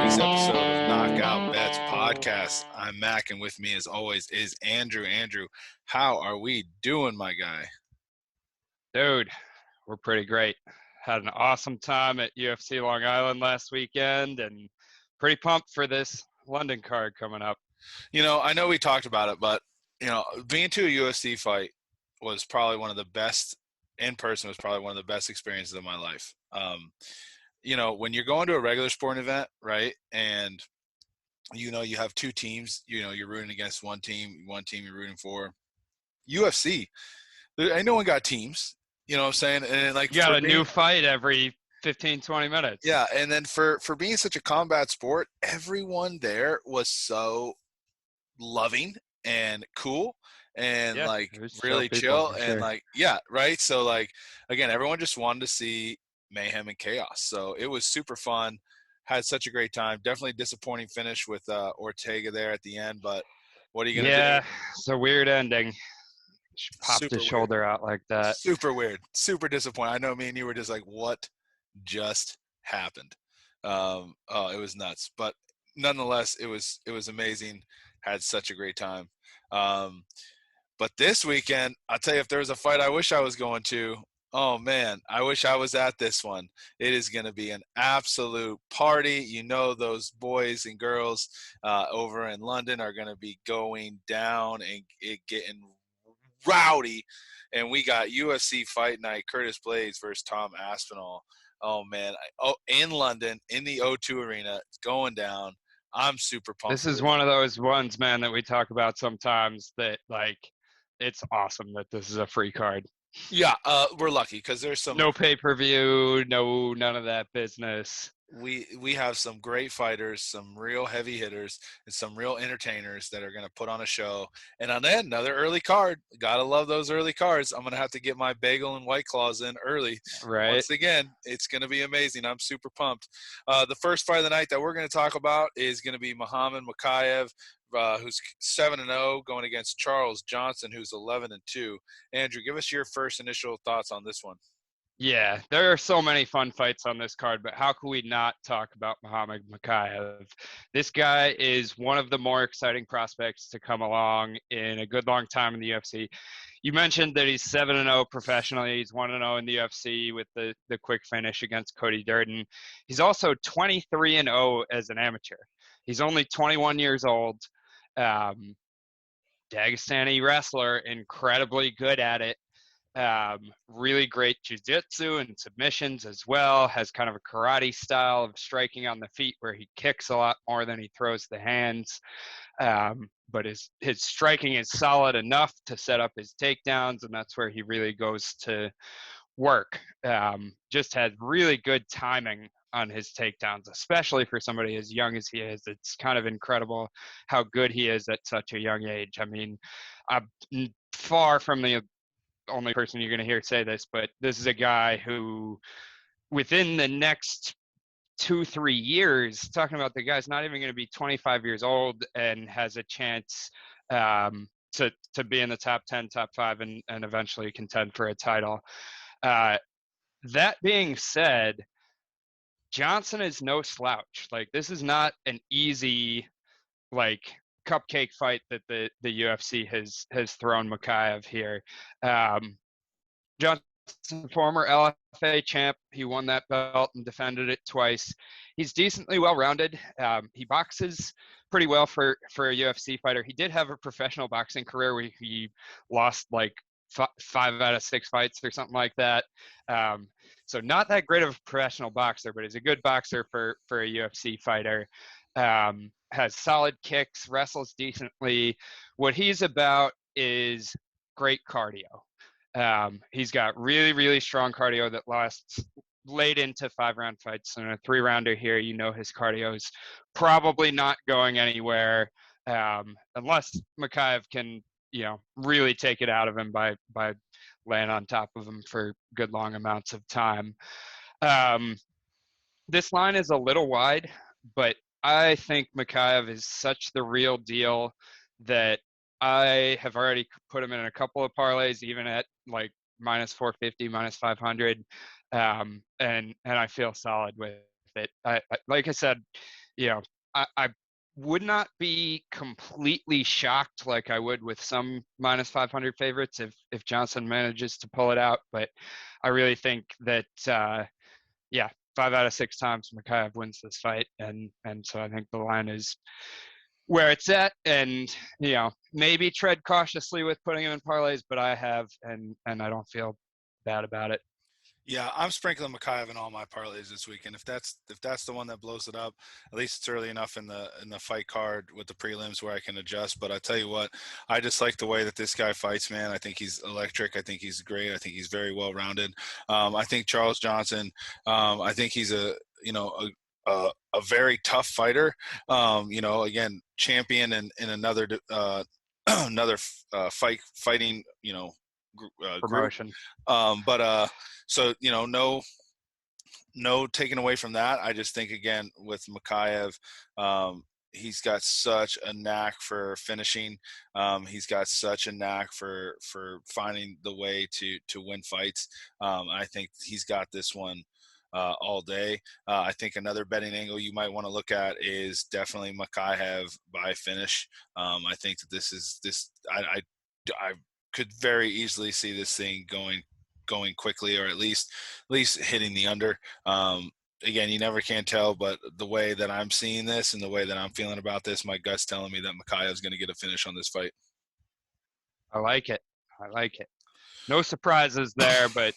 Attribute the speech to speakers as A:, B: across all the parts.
A: week's episode of Knockout Bets podcast. I'm Mac, and with me, as always, is Andrew. Andrew, how are we doing, my guy?
B: Dude, we're pretty great. Had an awesome time at UFC Long Island last weekend, and pretty pumped for this London card coming up.
A: You know, I know we talked about it, but, being to a UFC fight was probably one of the best in person, was probably one of the best experiences of my life. When you're going to a regular sporting event, right, and, you have two teams, you're rooting against one team you're rooting for. UFC, I know one got teams, you know what I'm saying? And like
B: You got a new fight every 15, 20 minutes.
A: Yeah, and then for being such a combat sport, everyone there was so loving and cool and really chill and right? So again, everyone just wanted to see mayhem and chaos. So it was super fun. Had such a great time. Definitely disappointing finish with Ortega there at the end, but what are you going to do?
B: Yeah, it's a weird ending. She popped his shoulder out like that.
A: Super weird. Super disappointing. I know me and you were just like, what just happened? It was nuts. But nonetheless, it was amazing. Had such a great time. But this weekend, I'll tell you, if there was a fight I wish I was going to, oh man, I wish I was at this one. It is going to be an absolute party. You know, those boys and girls over in London are going to be going down and getting rowdy. And we got UFC Fight Night, Curtis Blaydes versus Tom Aspinall. Oh man, in London, in the O2 Arena, it's going down. I'm super pumped.
B: This is one of those ones, man, that we talk about sometimes that, like, it's awesome that this is a free card.
A: Yeah, we're lucky because there's some
B: no pay-per-view, none of that business.
A: We have some great fighters, some real heavy hitters, and some real entertainers that are going to put on a show. And on that, another early card. Gotta love those early cards. I'm going to have to get my bagel and White Claws in early.
B: Right.
A: Once again, it's going to be amazing. I'm super pumped. The first fight of the night that we're going to talk about is going to be Mokaev, who's 7-0, going against Charles Johnson, who's 11-2. Andrew, give us your first initial thoughts on this one.
B: Yeah, there are so many fun fights on this card, but how could we not talk about Muhammad Mokaev? This guy is one of the more exciting prospects to come along in a good long time in the UFC. You mentioned that he's 7-0 professionally. He's 1-0 in the UFC with the quick finish against Cody Durden. He's also 23-0 as an amateur. He's only 21 years old. Dagestani wrestler, incredibly good at it. Really great jiu-jitsu and submissions as well. Has kind of a karate style of striking on the feet where he kicks a lot more than he throws the hands. But his striking is solid enough to set up his takedowns, and that's where he really goes to work. Just has really good timing on his takedowns, especially for somebody as young as he is. It's kind of incredible how good he is at such a young age. I mean, I'm far from the only person you're going to hear say this, but this is a guy who within the next 2-3 years, talking about the guy's not even going to be 25 years old and has a chance to be in the top 10, top 5, and eventually contend for a title. That being said, Johnson is no slouch. Like, this is not an easy, cupcake fight that the UFC has thrown Mokaev here. Johnson, former LFA champ, he won that belt and defended it twice. He's decently well-rounded. He boxes pretty well for a UFC fighter. He did have a professional boxing career where he lost 5 out of 6 fights or something like that. So not that great of a professional boxer, but he's a good boxer for a UFC fighter. Has solid kicks, wrestles decently. What he's about is great cardio. He's got really, really strong cardio that lasts late into 5-round fights. And a 3-rounder here, his cardio is probably not going anywhere unless Mokaev can, really take it out of him by laying on top of him for good long amounts of time. This line is a little wide, but I think Mokaev is such the real deal that I have already put him in a couple of parlays, even at minus 450, minus 500, and I feel solid with it. Like I said, you know, I would not be completely shocked like I would with some minus 500 favorites if Johnson manages to pull it out. But I really think that, yeah, 5 out of 6 times Mokaev wins this fight. And so I think the line is where it's at. And, maybe tread cautiously with putting him in parlays, but I have, and I don't feel bad about it.
A: Yeah, I'm sprinkling Mokaev in all my parlays this weekend. If that's the one that blows it up, at least it's early enough in the fight card with the prelims where I can adjust. But I tell you what, I just like the way that this guy fights, man. I think he's electric. I think he's great. I think he's very well rounded. I think Charles Johnson. I think he's a very tough fighter. Again, champion in another another fighting group.
B: Promotion.
A: So, no taking away from that. I just think, again, with Mokaev, he's got such a knack for finishing. He's got such a knack for finding the way to win fights. I think he's got this one all day. I think another betting angle you might want to look at is definitely Mokaev by finish. I think that I could very easily see this thing going quickly, or at least hitting the under. Again, you never can tell, but the way that I'm seeing this and the way that I'm feeling about this, my gut's telling me that Mokaev is going to get a finish on this fight.
B: I like it. No surprises there, but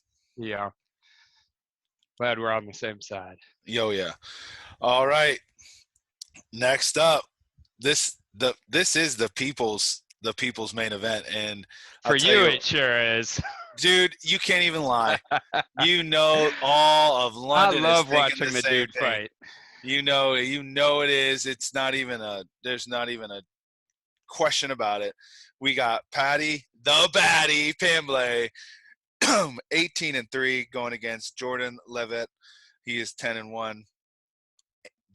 B: glad we're on the same side.
A: Yeah. All right. Next up, this is the people's main event, and
B: for you it sure is.
A: Dude, you can't even lie. All of London.
B: I love watching the dude fight.
A: You know it is. There's not even a question about it. We got Paddy the Baddy Pimblay, 18-3, going against Jordan Leavitt. He is 10-1.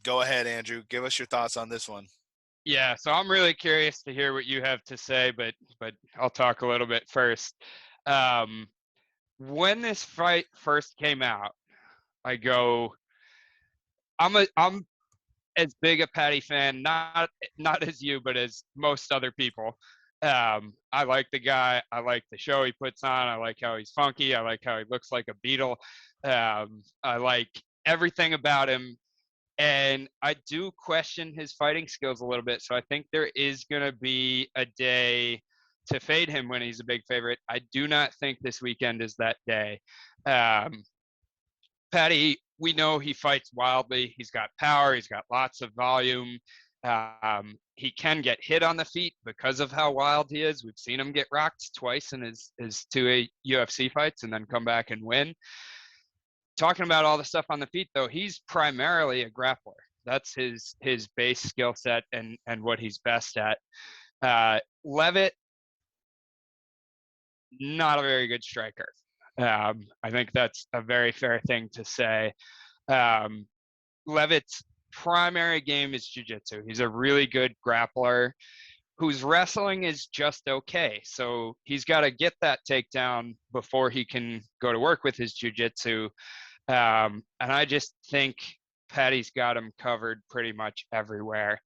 A: Go ahead, Andrew. Give us your thoughts on this one.
B: Yeah, so I'm really curious to hear what you have to say, but I'll talk a little bit first. When this fight first came out, I go, I'm as big a Paddy fan, not as you, but as most other people. I like the guy. I like the show he puts on. I like how he's funky. I like how he looks like a beetle. I like everything about him. And I do question his fighting skills a little bit. So I think there is going to be a day to fade him when he's a big favorite. I do not think this weekend is that day. Paddy, we know he fights wildly. He's got power. He's got lots of volume. He can get hit on the feet because of how wild he is. We've seen him get rocked twice in his 2 UFC fights and then come back and win. Talking about all the stuff on the feet, though, he's primarily a grappler. That's his base skill set and what he's best at. Leavitt, not a very good striker. I think that's a very fair thing to say. Leavitt's primary game is jiu-jitsu. He's a really good grappler whose wrestling is just okay. So he's got to get that takedown before he can go to work with his jiu-jitsu. And I just think Paddy's got him covered pretty much everywhere.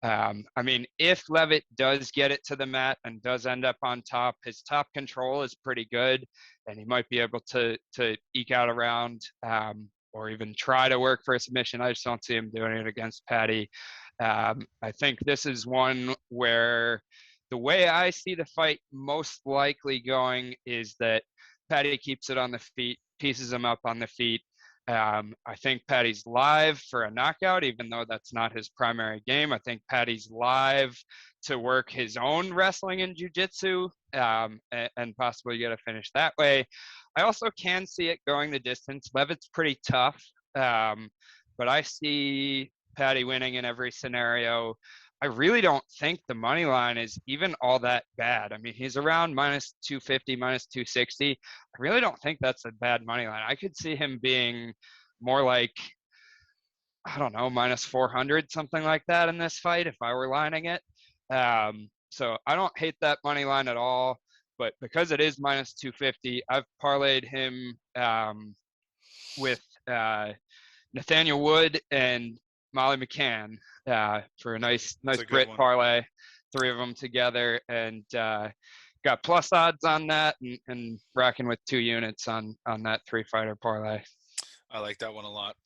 B: I mean, if Leavitt does get it to the mat and does end up on top, his top control is pretty good, and he might be able to eke out a round or even try to work for a submission. I just don't see him doing it against Paddy. I think this is one where the way I see the fight most likely going is that Paddy keeps it on the feet, pieces him up on the feet. I think Paddy's live for a knockout, even though that's not his primary game. I think Paddy's live to work his own wrestling and jiu-jitsu and possibly get a finish that way. I also can see it going the distance. Leavitt's pretty tough, but I see Paddy winning in every scenario. I really don't think the money line is even all that bad. I mean, he's around minus 250, minus 260. I really don't think that's a bad money line. I could see him being more like, I don't know, minus 400, something like that in this fight if I were lining it. So I don't hate that money line at all. But because it is minus 250, I've parlayed him with Nathaniel Wood and Molly McCann for a nice
A: It's a good
B: grit
A: one.
B: parlay, 3 of them together, and got plus odds on that, and rocking with 2 units on that 3-fighter parlay.
A: I like that one a lot.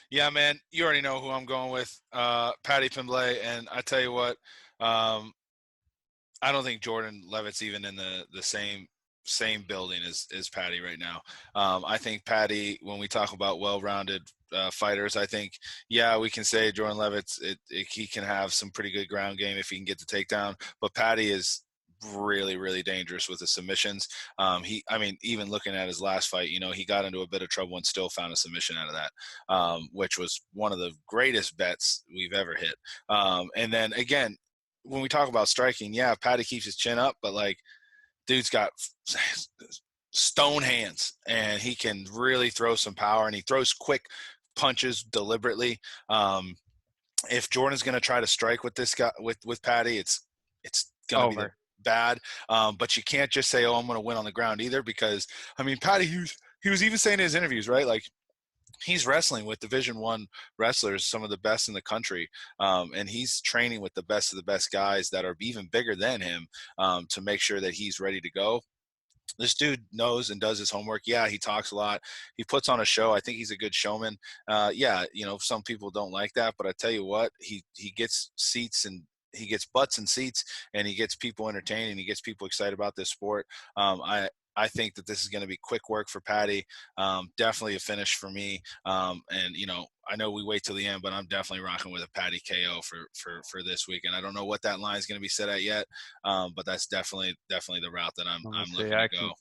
A: Yeah, man, you already know who I'm going with, Paddy Pimblay, and I tell you what, I don't think Jordan Leavitt's even in the same building as Paddy right now. I think Paddy, when we talk about well-rounded fighters, I think, yeah, we can say Jordan Leavitt's he can have some pretty good ground game if he can get the takedown, but Paddy is really, really dangerous with the submissions. Even looking at his last fight, he got into a bit of trouble and still found a submission out of that, which was one of the greatest bets we've ever hit. And then again, when we talk about striking, yeah, Paddy keeps his chin up, but like, dude's got stone hands and he can really throw some power, and he throws quick punches deliberately. If Jordan's going to try to strike with this guy, with Paddy, it's going to be bad. But you can't just say, oh, I'm going to win on the ground either, because Paddy, he was even saying in his interviews, right? Like, he's wrestling with Division I wrestlers, some of the best in the country, and he's training with the best of the best guys that are even bigger than him, to make sure that he's ready to go. This dude knows and does his homework. Yeah, he talks a lot. He puts on a show. I think he's a good showman. Some people don't like that, but I tell you what, he gets seats, and he gets butts and seats, and he gets people entertained, and he gets people excited about this sport. I think that this is going to be quick work for Paddy. Definitely a finish for me. I know we wait till the end, but I'm definitely rocking with a Paddy KO for this week. And I don't know what that line is going to be set at yet, but that's definitely the route that I'm looking to go.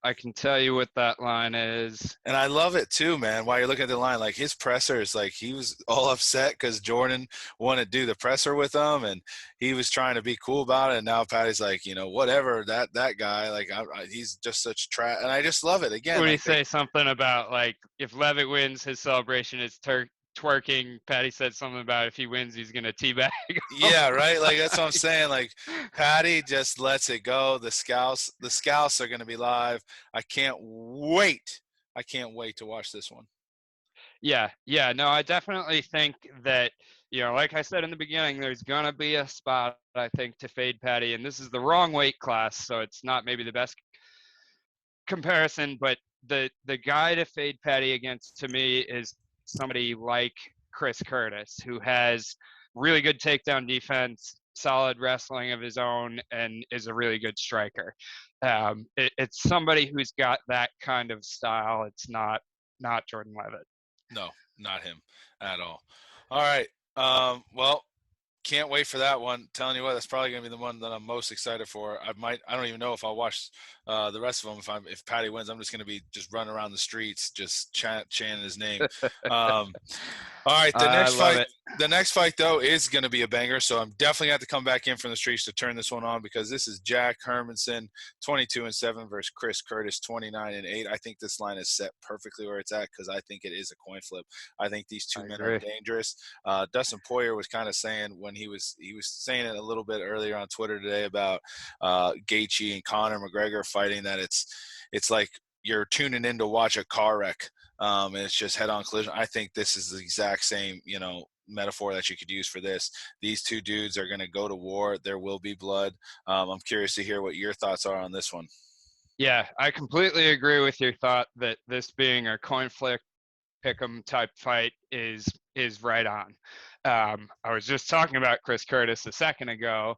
B: I can tell you what that line is.
A: And I love it too, man. While you're looking at the line, like, his pressers, like, he was all upset because Jordan wanted to do the presser with him, and he was trying to be cool about it. And now Paddy's like, whatever, that guy, like, he's just such trash. And I just love it. Again,
B: when he say something about, like, if Leavitt wins, his celebration is twerking. Paddy said something about if he wins, he's gonna teabag.
A: Yeah, right. Like, that's what I'm saying. Like, Paddy just lets it go. The scouts are gonna be live. I can't wait to watch this one.
B: Yeah. No, I definitely think that, like I said in the beginning, there's gonna be a spot, I think, to fade Paddy, and this is the wrong weight class, so it's not maybe the best comparison, but the guy to fade Paddy against, to me, is somebody like Chris Curtis, who has really good takedown defense, solid wrestling of his own, and is a really good striker. It's somebody who's got that kind of style. It's not Jordan Leavitt.
A: No, not him at all. All right. Well, can't wait for that one. Telling you what, that's probably going to be the one that I'm most excited for. I don't even know if I'll watch the rest of them. If Paddy wins, I'm just going to be just running around the streets, just chanting his name. All right, the next fight though is going to be a banger, so I'm definitely going to have to come back in from the streets to turn this one on, because this is Jack Hermansson, 22-7 versus Chris Curtis, 29-8. I think this line is set perfectly where it's at, because I think it is a coin flip. I think these two men are dangerous. Dustin Poirier was kind of saying, when he was saying it a little bit earlier on Twitter today about Gaethje and Conor McGregor fighting, that it's like you're tuning in to watch a car wreck. And it's just head-on collision. I think this is the exact same, metaphor that you could use for this. These two dudes are going to go to war. There will be blood. I'm curious to hear what your thoughts are on this one.
B: Yeah, I completely agree with your thought that this being a coin flip pick'em type fight is right on. I was just talking about Chris Curtis a second ago.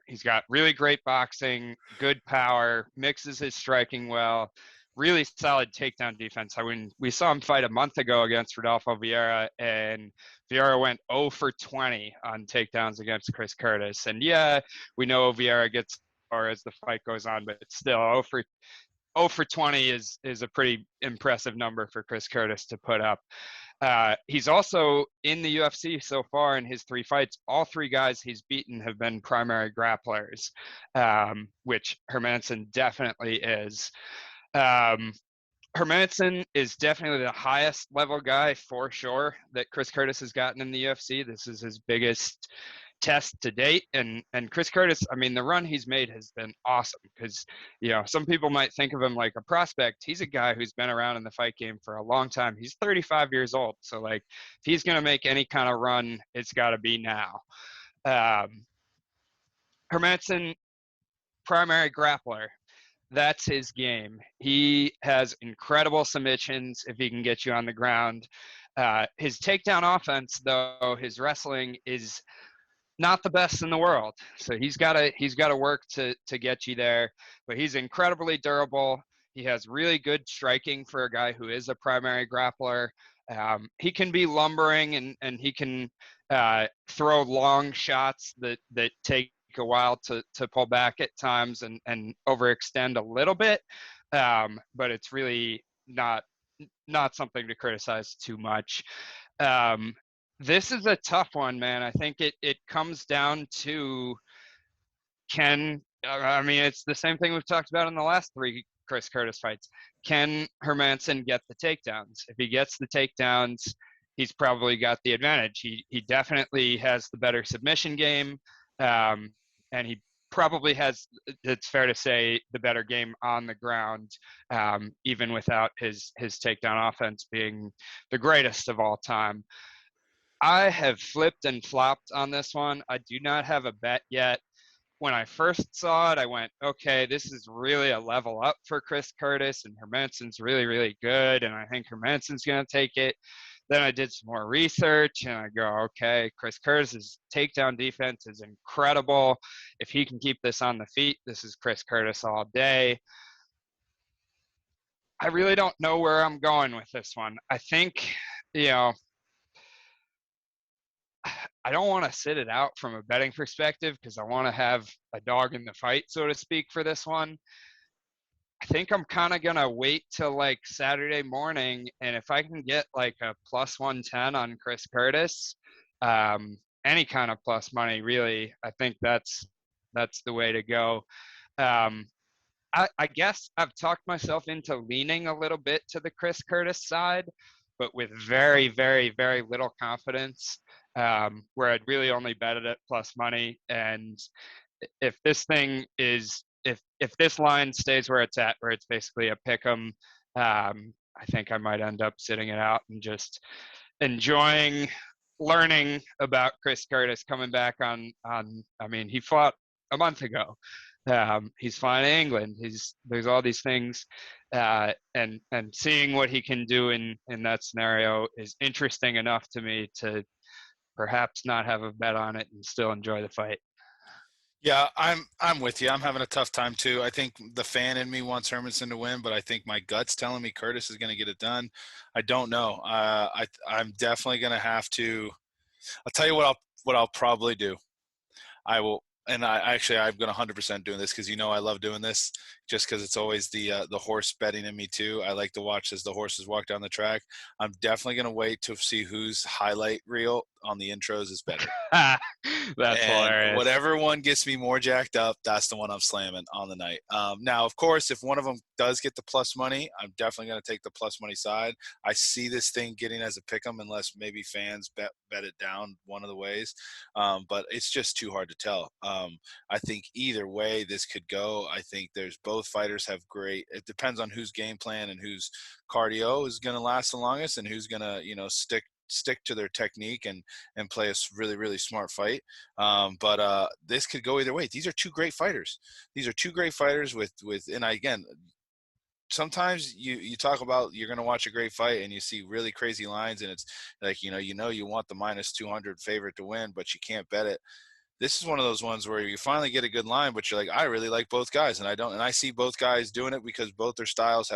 B: He's got really great boxing, good power, mixes his striking well. Really solid takedown defense. We saw him fight a month ago against Rodolfo Vieira, and Vieira went 0 for 20 on takedowns against Chris Curtis. And yeah, we know Vieira gets more as the fight goes on, but still 0 for 20 is a pretty impressive number for Chris Curtis to put up. He's also in the UFC so far in his 3 fights. All 3 guys he's beaten have been primary grapplers, which Hermansson definitely is. Hermansson is definitely the highest level guy for sure that Chris Curtis has gotten in the UFC. This is his biggest test to date. And Chris Curtis, I mean, the run he's made has been awesome because, some people might think of him like a prospect. He's a guy who's been around in the fight game for a long time. He's 35 years old. So, like, if he's going to make any kind of run, it's got to be now. Hermansson, primary grappler. That's his game. He has incredible submissions if he can get you on the ground. His takedown offense, though, his wrestling is not the best in the world. So he's got to work to get you there. But he's incredibly durable. He has really good striking for a guy who is a primary grappler. He can be lumbering and he can throw long shots that take a while to pull back at times and overextend a little bit. But it's really not something to criticize too much. This is a tough one, man. I think it comes down to it's the same thing we've talked about in the last 3 Chris Curtis fights. Can Hermansson get the takedowns? If he gets the takedowns, he's probably got the advantage. He definitely has the better submission game, and he probably has, it's fair to say, the better game on the ground, even without his takedown offense being the greatest of all time. I have flipped and flopped on this one. I do not have a bet yet. When I first saw it, I went, okay, this is really a level up for Chris Curtis, and Hermansson's really, really good, and I think Hermansson's going to take it. Then I did some more research, and I go, okay, Chris Curtis's takedown defense is incredible. If he can keep this on the feet, this is Chris Curtis all day. I really don't know where I'm going with this one. I think, I don't want to sit it out from a betting perspective because I want to have a dog in the fight, so to speak, for this one. I think I'm kind of going to wait till like Saturday morning. And if I can get like a plus 110 on Chris Curtis, any kind of plus money, really, I think that's the way to go. I guess I've talked myself into leaning a little bit to the Chris Curtis side, but with very, very, very little confidence, where I'd really only bet it at plus money. And if this thing is, if this line stays where it's at, where it's basically a pick 'em, I think I might end up sitting it out and just enjoying learning about Chris Curtis coming back on. I mean, he fought a month ago. He's flying to England. There's all these things, and seeing what he can do in that scenario is interesting enough to me to perhaps not have a bet on it and still enjoy the fight.
A: Yeah, I'm with you. I'm having a tough time too. I think the fan in me wants Hermansson to win, but I think my gut's telling me Curtis is going to get it done. I don't know. I'm definitely going to have to. I'll tell you what I'll probably do. I will, and I'm going to 100% doing this because I love doing this just because it's always the horse betting in me too. I like to watch as the horses walk down the track. I'm definitely going to wait to see whose highlight reel on the intros is better.
B: That's hilarious.
A: Whatever one gets me more jacked up, that's the one I'm slamming on the night. Now, of course, if one of them does get the plus money, I'm definitely going to take the plus money side. I see this thing getting as a pick 'em unless maybe fans bet it down one of the ways. But it's just too hard to tell. I think either way this could go. I think both fighters have great – it depends on whose game plan and whose cardio is going to last the longest and who's going to, stick to their technique and play a really, really smart fight. But this could go either way. These are two great fighters. These are two great fighters with and again, sometimes you talk about you're going to watch a great fight and you see really crazy lines and it's like, you want the minus 200 favorite to win, but you can't bet it. This is one of those ones where you finally get a good line, but you're like, I really like both guys, and I see both guys doing it because both their styles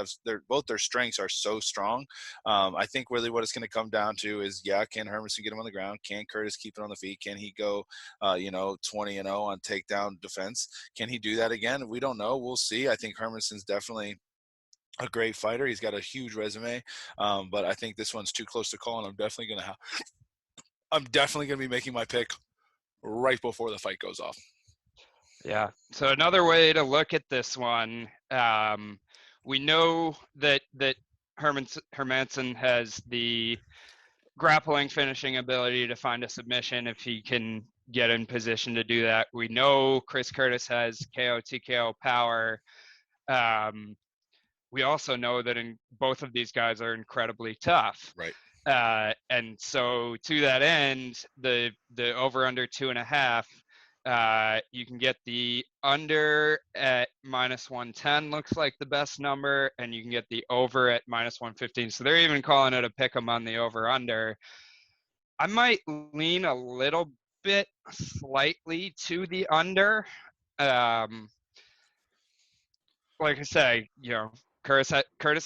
A: both their strengths are so strong. I think really what it's going to come down to is, can Hermansson get him on the ground? Can Curtis keep it on the feet? Can he go, 20-0 on takedown defense? Can he do that again? We don't know. We'll see. I think Hermansson's definitely a great fighter. He's got a huge resume, but I think this one's too close to call, and I'm definitely going to be making my pick right before the fight goes off.
B: Yeah. So another way to look at this one, we know that Hermansson has the grappling finishing ability to find a submission if he can get in position to do that. We know Chris Curtis has KO TKO power. We also know that both of these guys are incredibly tough.
A: Right.
B: And so to that end, the over under 2.5, you can get the under at -110, looks like the best number, and you can get the over at -115. So they're even calling it a pick 'em on the over under. I might lean a little bit slightly to the under. Like I say, Curtis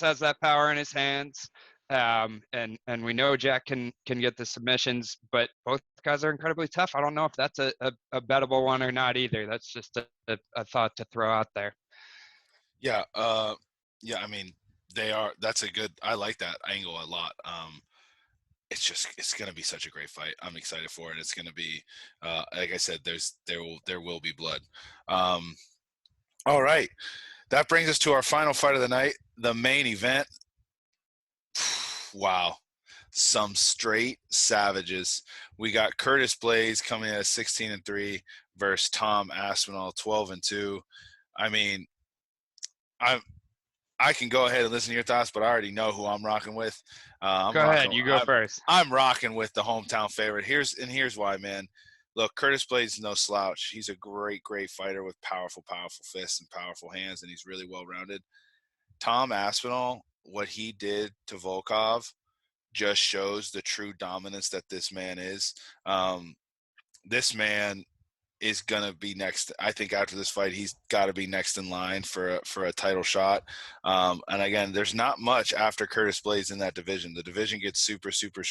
B: has that power in his hands, and we know Jack can get the submissions, but both guys are incredibly tough. I don't know if that's a bettable one or not either. That's just a thought to throw out there.
A: Yeah, yeah. I mean, they are. That's a good. I like that angle a lot. It's going to be such a great fight. I'm excited for it. It's going to be, like I said, there will be blood. All right. That brings us to our final fight of the night, the main event. Wow. Some straight savages. We got Curtis Blaydes coming in at 16-3 versus Tom Aspinall 12-2. I mean, I can go ahead and listen to your thoughts, but I already know who I'm rocking with.
B: Go ahead. You go first.
A: I'm rocking with the hometown favorite. Here's why, man. Look, Curtis Blaydes is no slouch. He's a great, great fighter with powerful, powerful fists and powerful hands, and he's really well-rounded. Tom Aspinall, what he did to Volkov just shows the true dominance that this man is. This man is going to be next. I think after this fight, he's got to be next in line for a title shot. And again, there's not much after Curtis Blaydes in that division. The division gets super, super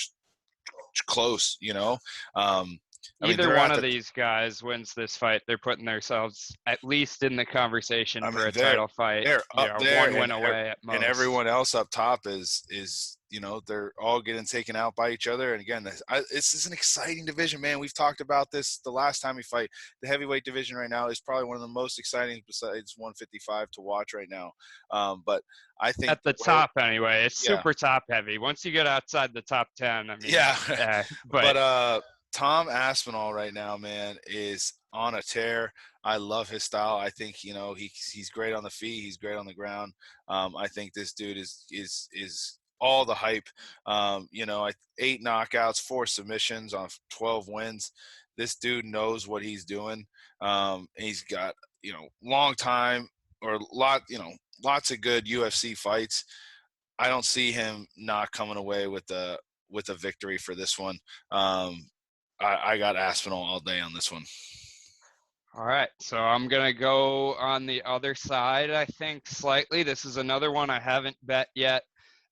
A: close, you know?
B: Either one of these guys wins this fight, they're putting themselves at least in the conversation for a title fight.
A: They're up there,
B: one win away at most.
A: And everyone else up top is they're all getting taken out by each other. And again, this is an exciting division, man. We've talked about this the last time we fight. The heavyweight division right now is probably one of the most exciting besides 155 to watch right now. But I think
B: at the top anyway, it's super top heavy. Once you get outside the top 10, I mean,
A: but Tom Aspinall right now, man, is on a tear. I love his style. I think he's great on the feet. He's great on the ground. I think this dude is all the hype. 8 knockouts, 4 submissions on 12 wins. This dude knows what he's doing. He's got long time or lots of good UFC fights. I don't see him not coming away with a victory for this one. I got Aspinall all day on this one.
B: All right, so I'm going to go on the other side, I think, slightly. This is another one I haven't bet yet.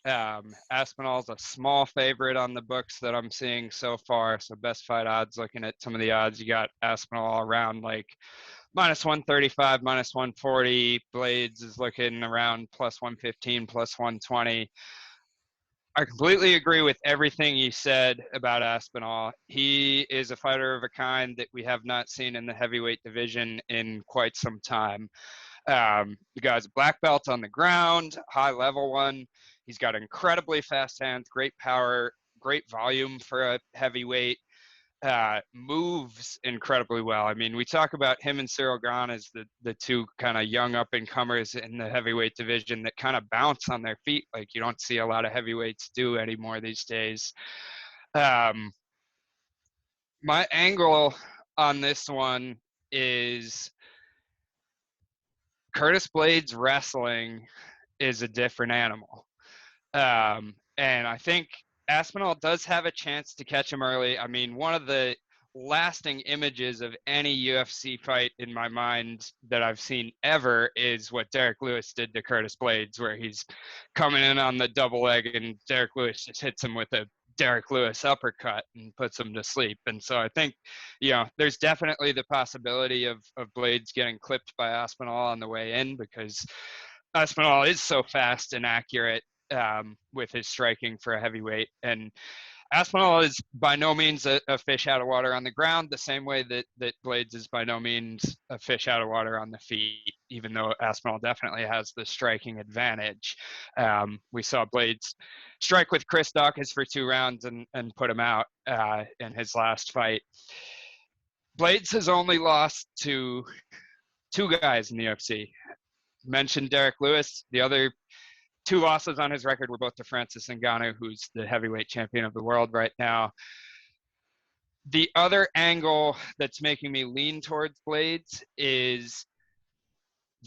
B: Aspinall's a small favorite on the books that I'm seeing so far. So best fight odds, looking at some of the odds, you got Aspinall around like -135, -140. Blaydes is looking around +115, +120. I completely agree with everything you said about Aspinall. He is a fighter of a kind that we have not seen in the heavyweight division in quite some time. The guy's a black belt on the ground, high level one. He's got incredibly fast hands, great power, great volume for a heavyweight. Moves incredibly well. I mean, we talk about him and Cyril Gahn as the two kind of young up-and-comers in the heavyweight division that kind of bounce on their feet like you don't see a lot of heavyweights do anymore these days. My angle on this one is Curtis Blaydes wrestling is a different animal. And I think Aspinall does have a chance to catch him early. I mean, one of the lasting images of any UFC fight in my mind that I've seen ever is what Derek Lewis did to Curtis Blaydes, where he's coming in on the double leg and Derek Lewis just hits him with a Derek Lewis uppercut and puts him to sleep. And so I think, there's definitely the possibility of Blaydes getting clipped by Aspinall on the way in because Aspinall is so fast and accurate with his striking for a heavyweight. And Aspinall is by no means a fish out of water on the ground, the same way that Blaydes is by no means a fish out of water on the feet, even though Aspinall definitely has the striking advantage. We saw Blaydes strike with Chris Dawkins for 2 rounds and put him out in his last fight. Blaydes has only lost to 2 guys in the UFC. Mentioned Derek Lewis. The other 2 losses on his record were both to Francis Ngannou, who's the heavyweight champion of the world right now. The other angle that's making me lean towards Blaydes is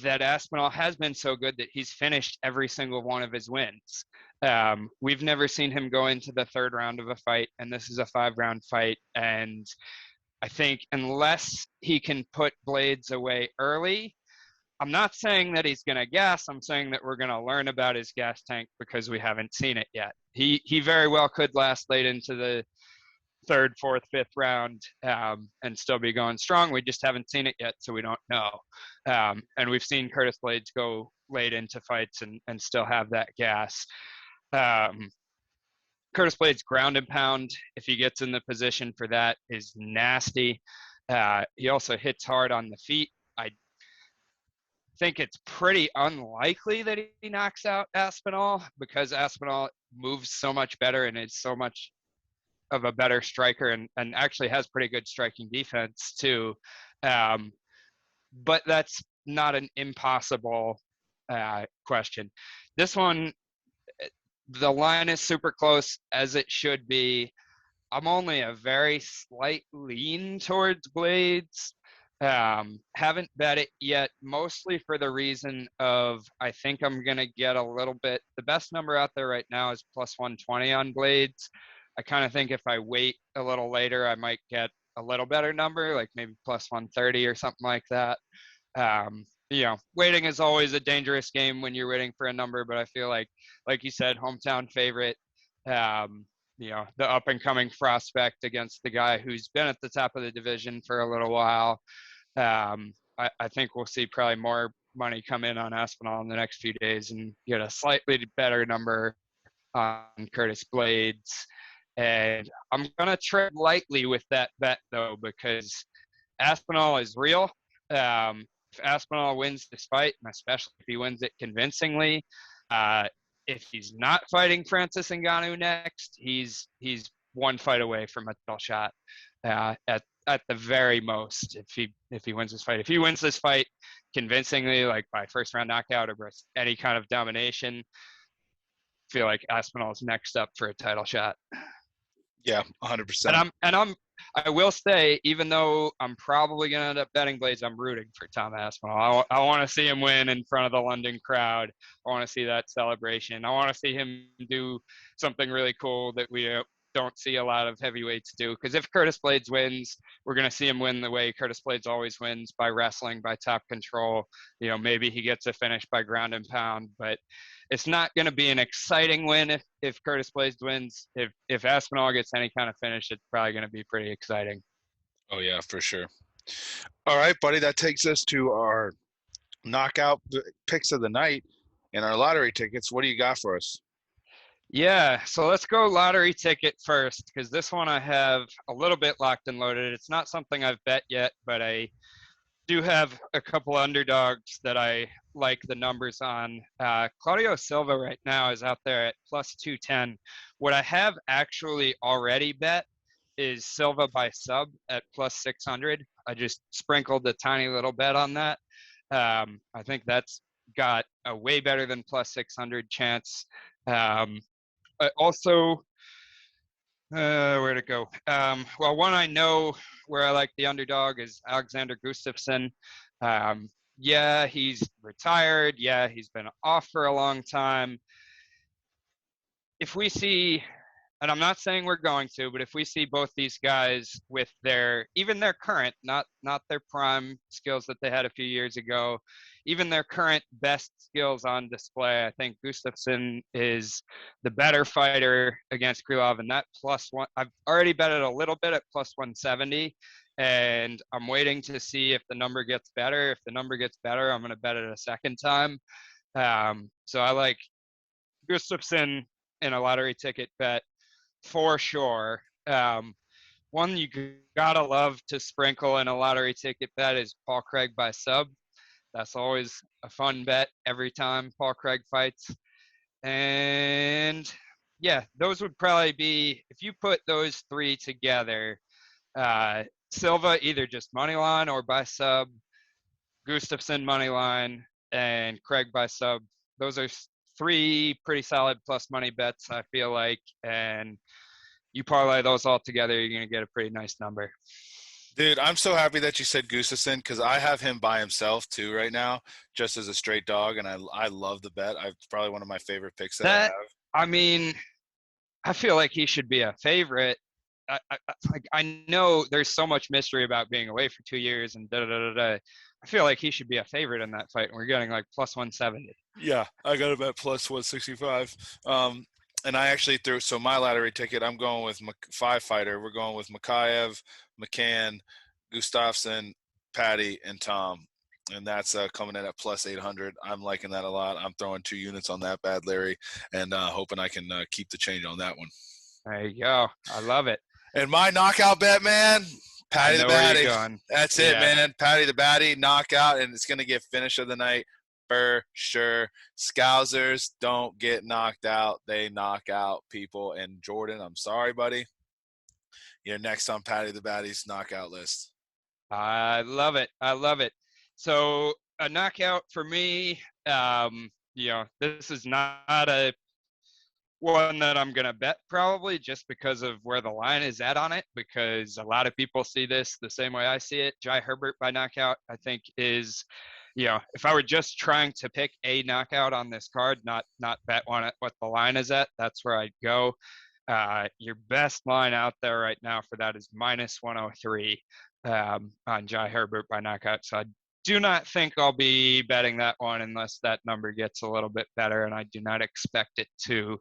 B: that Aspinall has been so good that he's finished every single one of his wins. We've never seen him go into the 3rd round of a fight, and this is a 5-round fight. And I think unless he can put Blaydes away early, I'm not saying that he's going to gas. I'm saying that we're going to learn about his gas tank because we haven't seen it yet. He very well could last late into the 3rd, 4th, 5th round and still be going strong. We just haven't seen it yet, so we don't know. And we've seen Curtis Blaydes go late into fights and still have that gas. Curtis Blaydes' ground and pound, if he gets in the position for that, is nasty. He also hits hard on the feet. I think it's pretty unlikely that he knocks out Aspinall because Aspinall moves so much better and is so much of a better striker and actually has pretty good striking defense too. But that's not an impossible question. This one, the line is super close as it should be. I'm only a very slight lean towards Blaydes. Haven't bet it yet, mostly for the reason of I think I'm going to get a little bit. The best number out there right now is plus 120 on Blaydes. I kind of think if I wait a little later, I might get a little better number, like maybe plus 130 or something like that. Waiting is always a dangerous game when you're waiting for a number, but I feel like you said, hometown favorite, the up and coming prospect against the guy who's been at the top of the division for a little while. I think we'll see probably more money come in on Aspinall in the next few days and get a slightly better number on Curtis Blaydes. And I'm going to tread lightly with that bet, though, because Aspinall is real. If Aspinall wins this fight, and especially if he wins it convincingly, if he's not fighting Francis Ngannou next, he's 1 fight away from a title shot at the very most. If he wins this fight, if he wins this fight convincingly, like by 1st round knockout or any kind of domination, I feel like Aspinall's next up for a title shot.
A: Yeah, 100%.
B: I will say, even though I'm probably going to end up betting Blaydes, I'm rooting for Tom Aspinall. I want to see him win in front of the London crowd. I want to see that celebration. I want to see him do something really cool that we don't see a lot of heavyweights do. Because if Curtis Blaydes wins, we're going to see him win the way Curtis Blaydes always wins, by wrestling, by top control. Maybe he gets a finish by ground and pound, but it's not going to be an exciting win if Curtis Blaydes wins. If Aspinall gets any kind of finish, it's probably going to be pretty exciting.
A: Oh, yeah, for sure. All right, buddy, that takes us to our knockout picks of the night and our lottery tickets. What do you got for us?
B: Yeah, so let's go lottery ticket first, because this one I have a little bit locked and loaded. It's not something I've bet yet, but I do have a couple underdogs that I like the numbers on. Claudio Silva right now is out there at plus 210. What I have actually already bet is Silva by sub at plus 600. I just sprinkled a tiny little bet on that. I think that's got a way better than plus 600 chance. Also, where'd it go? Well, one I know where I like the underdog is Alexander Gustafsson. Yeah, he's retired. Yeah, he's been off for a long time. If we see, and I'm not saying we're going to, but if we see both these guys with even their current, not their prime skills that they had a few years ago, even their current best skills on display, I think Gustafsson is the better fighter against Krylov, and that plus one, I've already bet it a little bit at plus 170, and I'm waiting to see if the number gets better. If the number gets better, I'm going to bet it a second time. So I like Gustafsson in a lottery ticket bet for sure. One you gotta love to sprinkle in a lottery ticket bet is Paul Craig by sub. That's always a fun bet every time Paul Craig fights. And yeah, those would probably be, if you put those three together, Silva either just money line or by sub, Gustafsson money line, and Craig by sub. Those are three pretty solid plus money bets, I feel like. And you parlay those all together, you're going to get a pretty nice number.
A: Dude, I'm so happy that you said Gustafsson because I have him by himself too right now, just as a straight dog, and I love the bet. It's probably one of my favorite picks that I have.
B: I mean, I feel like he should be a favorite. I know there's so much mystery about being away for 2 years and da da da da. I feel like he should be a favorite in that fight, and we're getting like plus 170.
A: Yeah, I got him at plus 165. And I actually threw my lottery ticket. I'm going with 5-fighter. We're going with Mokaev, McCann, Gustafsson, Paddy, and Tom. And that's coming in at plus 800. I'm liking that a lot. I'm throwing 2 units on that bad Larry, and hoping I can keep the change on that one.
B: There you go. I love it.
A: And my knockout bet, man, Paddy the Baddy. That's it, man. Paddy the Baddy, knockout, and it's going to get finish of the night for sure. Scousers don't get knocked out. They knock out people. And Jordan, I'm sorry, buddy. You're next on Paddy the Baddy's knockout list.
B: I love it. I love it. So a knockout for me, this is not a one that I'm going to bet probably just because of where the line is at on it, because a lot of people see this the same way I see it. Jai Herbert by knockout, I think is, if I were just trying to pick a knockout on this card, not bet one at what the line is at, that's where I'd go. Your best line out there right now for that is minus 103 on Jai Herbert by knockout. So I do not think I'll be betting that one unless that number gets a little bit better, and I do not expect it to.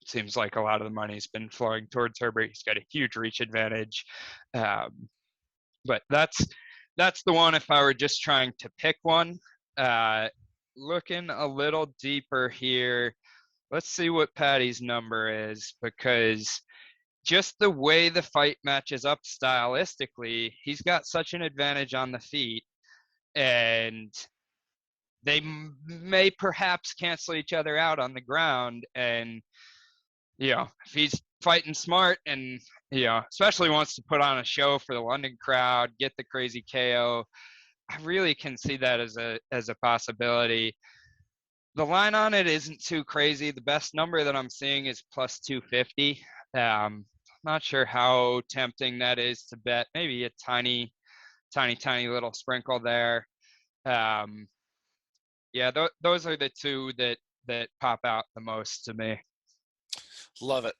B: Seems like a lot of the money's been flowing towards Herbert. He's got a huge reach advantage. But that's the one if I were just trying to pick one. Looking a little deeper here, let's see what Paddy's number is, because just the way the fight matches up stylistically, he's got such an advantage on the feet, and they may perhaps cancel each other out on the ground. And, if he's fighting smart and, especially wants to put on a show for the London crowd, get the crazy KO, I really can see that as a possibility. The line on it isn't too crazy. The best number that I'm seeing is plus 250. Not sure how tempting that is to bet. Maybe a tiny little sprinkle there. Those are the two that pop out the most to me.
A: Love it.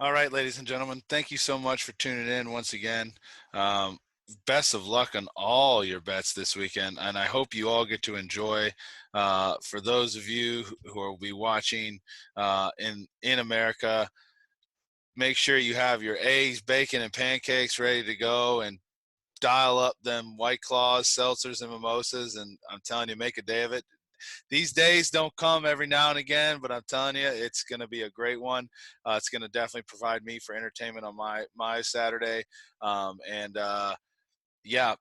A: All right, ladies and gentlemen, thank you so much for tuning in once again. Best of luck on all your bets this weekend, and I hope you all get to enjoy. For those of you who will be watching in America, make sure you have your eggs, bacon, and pancakes ready to go, and dial up them White Claws, seltzers, and mimosas, and I'm telling you, make a day of it. These days don't come every now and again, but I'm telling you, it's going to be a great one. It's going to definitely provide me for entertainment on my Saturday.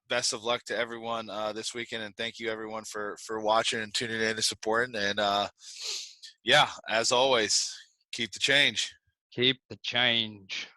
A: Best of luck to everyone this weekend, and thank you everyone for watching and tuning in and supporting. And as always, keep the change.
B: Keep the change.